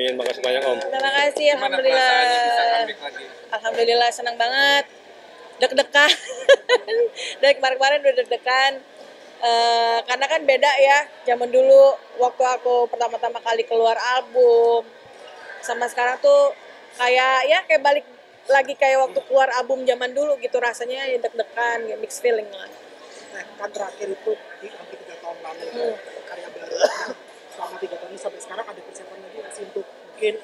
Amin, makasih banyak Om. Terima kasih, Gimana alhamdulillah. perasaannya bisa comeback lagi? Alhamdulillah senang banget. Deg-degan. Dari kemarin-kemarin udah deg-degan. Karena kan beda ya, zaman dulu waktu aku pertama-tama kali keluar album sama sekarang tuh kayak balik lagi kayak waktu keluar album zaman dulu gitu, rasanya ya deg-degan, ya mixed feeling lah. Nah, kan terakhir itu di hampir 3 tahun lalu karya baru. Selama 3 tahun ini sampai sekarang ada persiapan lagi nggak sih untuk mungkin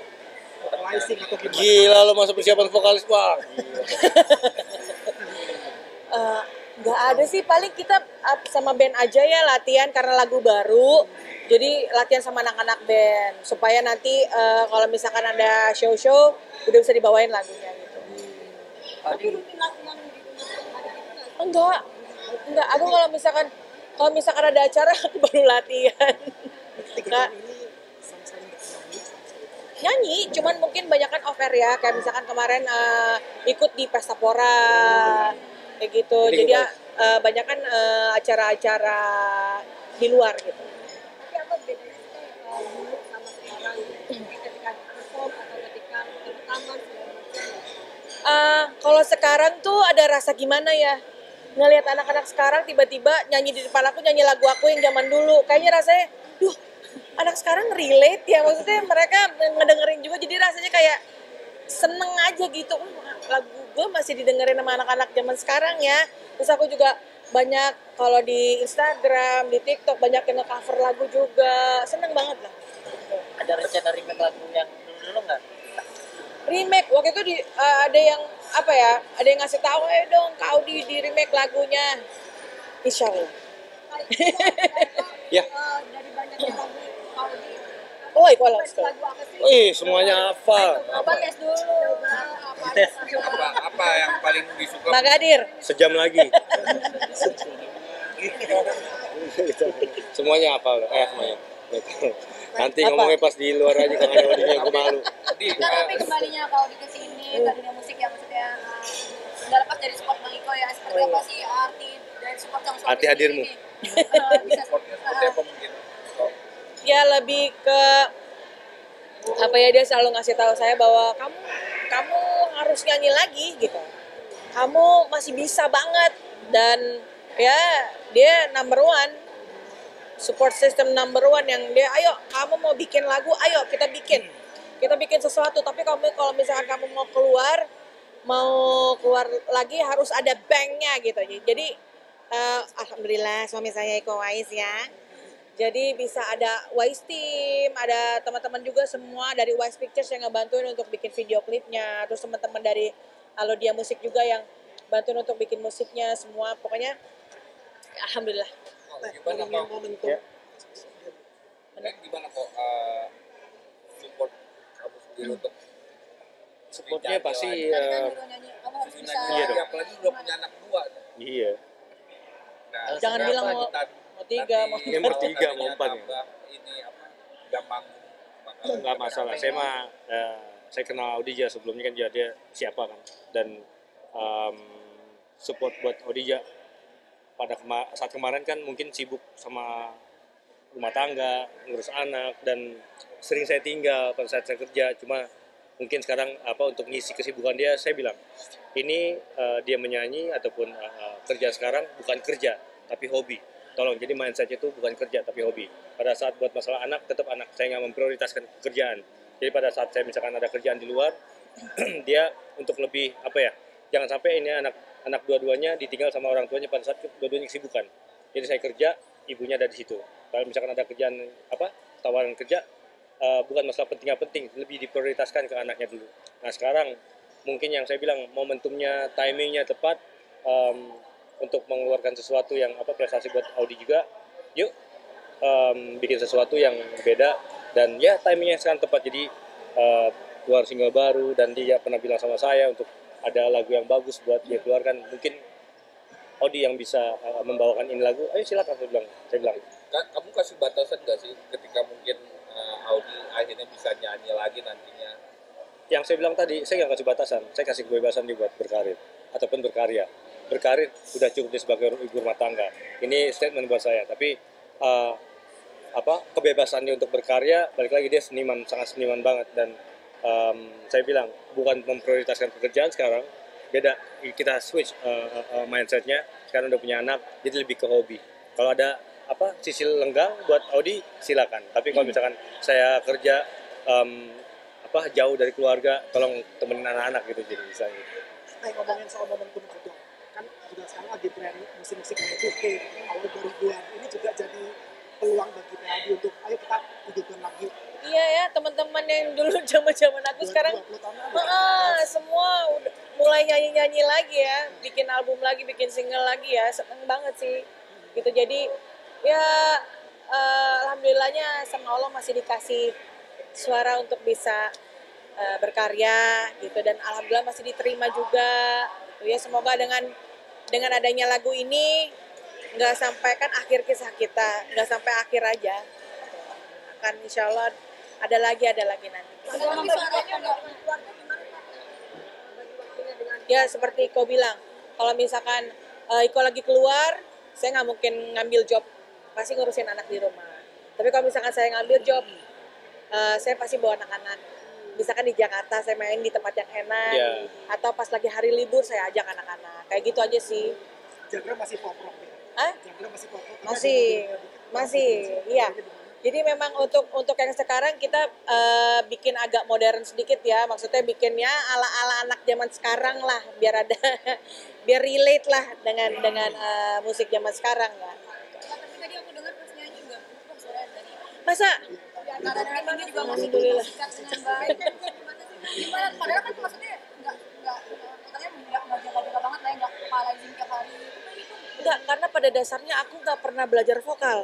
rising atau gimana? Gila lo masa persiapan vokalis Bang. Nggak ada sih, paling kita sama band aja ya latihan karena lagu baru. Jadi latihan sama anak-anak band supaya nanti kalau misalkan ada show-show udah bisa dibawain lagunya gitu. Tapi rutin latihan di rumah setiap hari gitu nggak? Enggak. Aku kalau misalkan ada acara aku baru latihan. 3 Nggak. tahun ini sama-sama bernyanyi. Nyanyi, cuman mungkin banyak kan off-air ya, kayak misalkan kemarin ikut di Pesta Pora kayak gitu. Jadi banyak kan acara-acara di luar gitu. Tapi apa bedanya sih dulu sama sekarang? Ketika perform atau ketika rekaman segala macam? Kalau sekarang tuh ada rasa gimana ya, ngelihat anak-anak sekarang tiba-tiba nyanyi di depan aku, nyanyi lagu aku yang zaman dulu, kayaknya rasanya duh, anak sekarang relate ya, maksudnya mereka ngedengerin juga, jadi rasanya kayak seneng aja gitu. Lagu gue masih didengerin sama anak-anak zaman sekarang ya. Terus aku juga banyak kalau di Instagram, di TikTok banyak yang nge-cover lagu juga, seneng banget lah. Ada rencana remake lagu yang dulu nggak? Remake waktu itu ada yang ada yang ngasih tahu, dong Kak Audi di remake lagunya, insya Allah. Ya. Dari banyaknya lagu Audi, Oh, ikulah. lagu apa sih? Wih, semuanya hafal. Coba tes dulu. Apa yang paling disuka? Magadir. Sejam lagi. Semuanya hafal. Semuanya. Nanti ngomongnya pas di luar aja kalau ada wadahnya gue malu. Tapi kembalinya kalau di kesini ke dunia musik ya, maksudnya nggak lepas dari support Bang Iko ya, seperti apa sih arti dari support sang suami Arti hadirmu. sendiri? Bisa Seperti apa mungkin? Ya lebih ke dia selalu ngasih tahu saya bahwa kamu harus nyanyi lagi gitu. Kamu masih bisa banget, dan ya dia number one, support system number one yang dia, ayo kamu mau bikin lagu, ayo kita bikin sesuatu, tapi kalau misalkan kamu mau keluar lagi harus ada banknya gitu. Jadi alhamdulillah suami saya Iko Wais ya. Jadi bisa ada Wise Team, ada teman-teman juga semua dari Wise Pictures yang ngebantuin untuk bikin video klipnya, terus teman-teman dari Alodia Musik juga yang bantuin untuk bikin musiknya semua. Pokoknya alhamdulillah. Gimana kok? Momentum. Gimana kok support kamu sendiri untuk Supportnya pasti nyanyi, kamu harus bisa. Iya dong. Apalagi udah punya anak 2. iya. Nah, Jangan kenapa bilang mau kita 3, mau Yang bertiga, mau 4 ya. Ini apa? Gampang. Nggak masalah. Saya kenal Audija sebelumnya kan dia siapa kan, dan support buat Audija pada saat kemarin kan mungkin sibuk sama rumah tangga, ngurus anak, dan sering saya tinggal pada saat saya kerja. Cuma mungkin sekarang untuk ngisi kesibukan dia, saya bilang ini dia menyanyi ataupun kerja sekarang bukan kerja tapi hobi. Tolong, jadi mindsetnya itu bukan kerja tapi hobi. Pada saat buat masalah anak, tetap anak saya nggak memprioritaskan kerjaan. Jadi pada saat saya misalkan ada kerjaan di luar, dia untuk lebih jangan sampai ini anak dua-duanya ditinggal sama orang tuanya pada saat dua-duanya kesibukan. Jadi saya kerja, ibunya ada di situ. Kalau misalkan ada kerjaan tawaran kerja, bukan masalah penting, lebih diprioritaskan ke anaknya dulu. Nah sekarang mungkin yang saya bilang momentumnya, timingnya tepat untuk mengeluarkan sesuatu yang prestasi buat Audi juga. Yuk bikin sesuatu yang beda, dan ya timingnya sekarang tepat. Jadi keluar single baru, dan dia pernah bilang sama saya untuk ada lagu yang bagus buat dia keluarkan. Mungkin Audi yang bisa membawakan ini lagu, ayo silakan, saya bilang. Kamu kasih batasan nggak sih ketika mungkin Audi akhirnya bisa nyanyi lagi nantinya? Yang saya bilang tadi, saya nggak kasih batasan, saya kasih kebebasan dia buat berkarir ataupun berkarya. Berkarir udah cukup dia sebagai ibu rumah tangga. Ini statement buat saya, tapi kebebasannya untuk berkarya, balik lagi dia seniman, sangat seniman banget. Dan saya bilang bukan memprioritaskan pekerjaan sekarang, beda, kita switch mindsetnya. Sekarang udah punya anak, jadi lebih ke hobi. Kalau ada sisi lenggang buat Audi silakan, tapi kalau misalkan saya kerja jauh dari keluarga, tolong temenin anak-anak gitu, jadi misalnya gitu. Ngomongin soal momentum kodok, kan juga sekarang lagi tren musik-musik yang 2K, awal 2000-an, ini juga jadi peluang bagi PAD untuk ayo kita hidupkan lagi. Iya ya, teman-teman yang dulu zaman aku sekarang 20 tahun lalu. semua udah mulai nyanyi-nyanyi lagi ya, bikin album lagi, bikin single lagi ya, seneng banget sih. Gitu, jadi ya alhamdulillahnya sama Allah masih dikasih suara untuk bisa berkarya gitu, dan alhamdulillah masih diterima juga gitu ya. Semoga dengan adanya lagu ini nggak sampai, kan akhir kisah kita, nggak sampai akhir aja, akan insya Allah ada lagi nanti. Ya seperti Iko bilang, kalau misalkan Iko lagi keluar, saya nggak mungkin ngambil job, pasti ngurusin anak di rumah. Tapi kalau misalkan saya ngambil job, saya pasti bawa anak-anak. Misalkan di Jakarta saya main di tempat yang enak, atau pas lagi hari libur saya ajak anak-anak. Kayak gitu aja sih. Jagra masih pop rock ya? Jagra masih pop rock? Masih, iya. Jadi memang untuk yang sekarang kita bikin agak modern sedikit ya, maksudnya bikinnya ala-ala anak zaman sekarang lah, biar ada biar relate lah dengan musik zaman sekarang ya. Tapi tadi aku dengar pas nyanyi juga berubah suara dari Masa? nada tinggi juga masih Alhamdulillah. sikat dengan baik. Gimana? Padahal kan maksudnya nggak katanya nggak jaga-jaga banget lah, nggak paralyzing tiap hari. Enggak, karena pada dasarnya aku nggak pernah belajar vokal.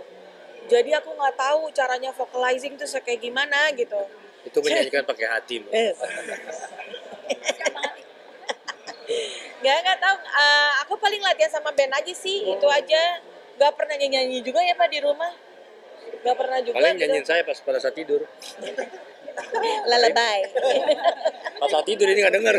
Jadi aku nggak tahu caranya vocalizing itu kayak gimana gitu. Itu menyanyikan pakai hati, Mbak. Nggak tahu. Aku paling latihan sama band aja sih, itu aja. Nggak pernah nyanyi juga ya Pak di rumah. Nggak pernah juga. Paling gitu. nyanyiin saya pada saat tidur. Lullaby. Pas saat tidur ini nggak denger.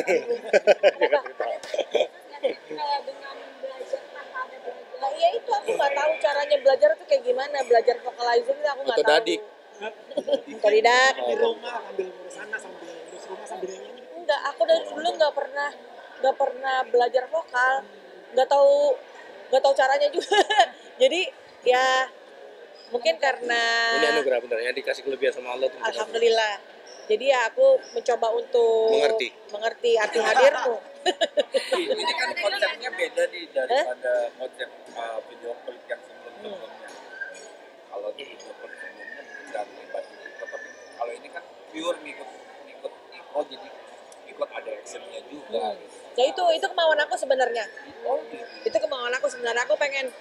Nah iya itu aku nggak tahu caranya belajar tuh kayak gimana, belajar vocalizing itu aku nggak tahu. Otodidak. Otodidak. Di rumah sambil ngurus anak, sambil ngurus rumah, sambil nyanyi. Enggak, aku dari dulu nggak pernah belajar vokal, nggak tahu caranya juga. Jadi ya mungkin karena Ini anugerah bener, yang dikasih kelebihan sama Allah tuh. alhamdulillah. Jadi ya aku mencoba untuk mengerti arti hadirmu. Ini kan konsepnya beda nih daripada konsep video klip yang sebelum-sebelumnya. Kalau di video klip sebelumnya nggak terlibat gitu, tapi kalau ini kan pure ngikut Iko, jadi ikut ada actionnya juga. Gitu. Ya itu kemauan aku sebenarnya. Itu kemauan aku sebenarnya. Aku pengen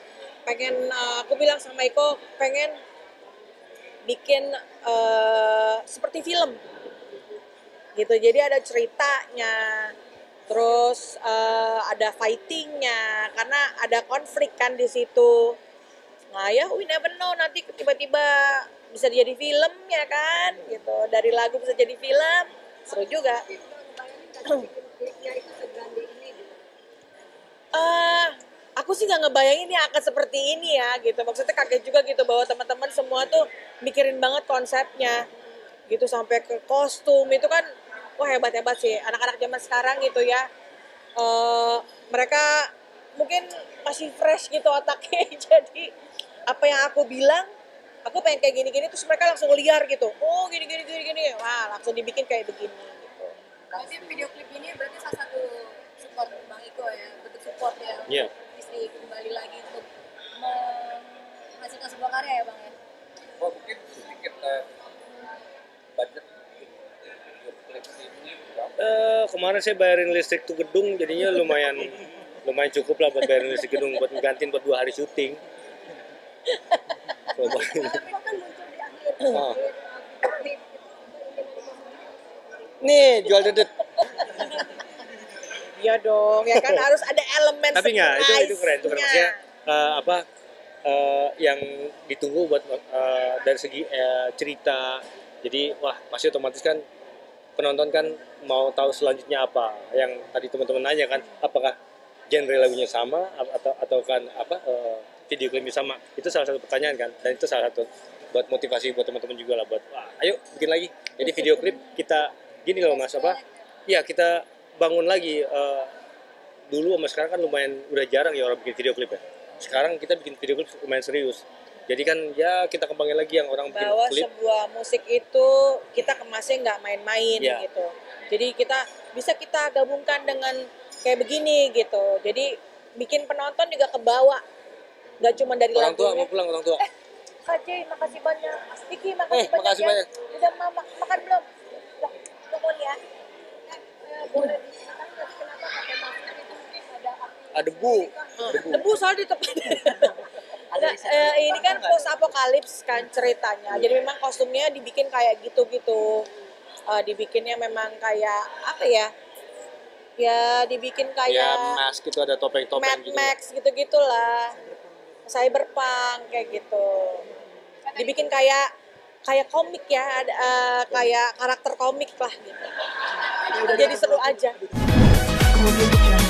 aku bilang sama Iko pengen bikin seperti film gitu. Jadi ada ceritanya, terus ada fightingnya, karena ada konflik kan di situ. Nah ya we never know, nanti tiba-tiba bisa jadi film ya kan gitu, dari lagu bisa jadi film, seru juga. Aku sih nggak ngebayangin ya akan seperti ini ya gitu, maksudnya kaget juga gitu bahwa teman-teman semua tuh mikirin banget konsepnya gitu, sampai ke kostum itu kan wah hebat sih anak-anak zaman sekarang gitu ya. Mereka mungkin masih fresh gitu otaknya. Jadi apa yang aku bilang aku pengen kayak gini-gini, terus mereka langsung liar gitu, oh gini, wah langsung dibikin kayak begini gitu. Berarti video klip ini berarti salah satu support Bang Iko ya, bentuk support ya. Iya. Istri kembali lagi untuk menghasilkan sebuah karya ya Bang ya. Oh, mungkin sedikit budget video klip ini berapa? Kemarin saya bayarin listrik tuh gedung, jadinya lumayan cukup lah buat bayarin listrik gedung, buat gantiin buat 2 hari syuting. Coba. Nih jual dedet. Iya dong, ya kan harus ada elemen Tapi nggak, itu keren, surprise-nya. maksudnya yang ditunggu buat dari segi cerita. Jadi wah pasti otomatis kan penonton kan mau tahu selanjutnya apa. Yang tadi teman-teman nanya kan, apakah genre lagunya sama atau kan video klipnya sama? Itu salah satu pertanyaan kan, dan itu salah satu buat motivasi buat teman-teman juga lah, buat wah, ayo bikin lagi. Jadi video klip kita gini loh Mas, apa? Iya, kita bangun lagi. Dulu sama sekarang kan lumayan udah jarang ya orang bikin video klip ya. Sekarang kita bikin video klip lumayan serius. Jadi kan ya kita kembangin lagi yang orang bikin Bahwa klip. sebuah musik itu kita kemasnya nggak main-main Ya. gitu. Jadi bisa kita gabungkan dengan kayak begini gitu. Jadi bikin penonton juga kebawa. Nggak cuma dari Orang tua lagunya. mau pulang, orang tua. Kak Jay, makasih banyak. Iki, makasih banyak makasih ya. banyak. Udah makan belum? Udah, tungguin ya. Boleh diceritakan nggak sih kenapa pakai masker itu mungkin ada api? Ada debu. Debu soalnya di tempat. Ada Nah, riset dari ini kan nggak? post apokalips kan ceritanya. Jadi memang kostumnya dibikin kayak gitu-gitu. Dibikinnya memang kayak apa ya? Ya dibikin Ya kayak mask itu ada topeng-topeng Mad gitu. Max gitu-gitulah. Cyberpunk kayak gitu. Dibikin kayak komik ya, ada kayak karakter komik lah gitu. Jadi seru aja. Audio Jungle.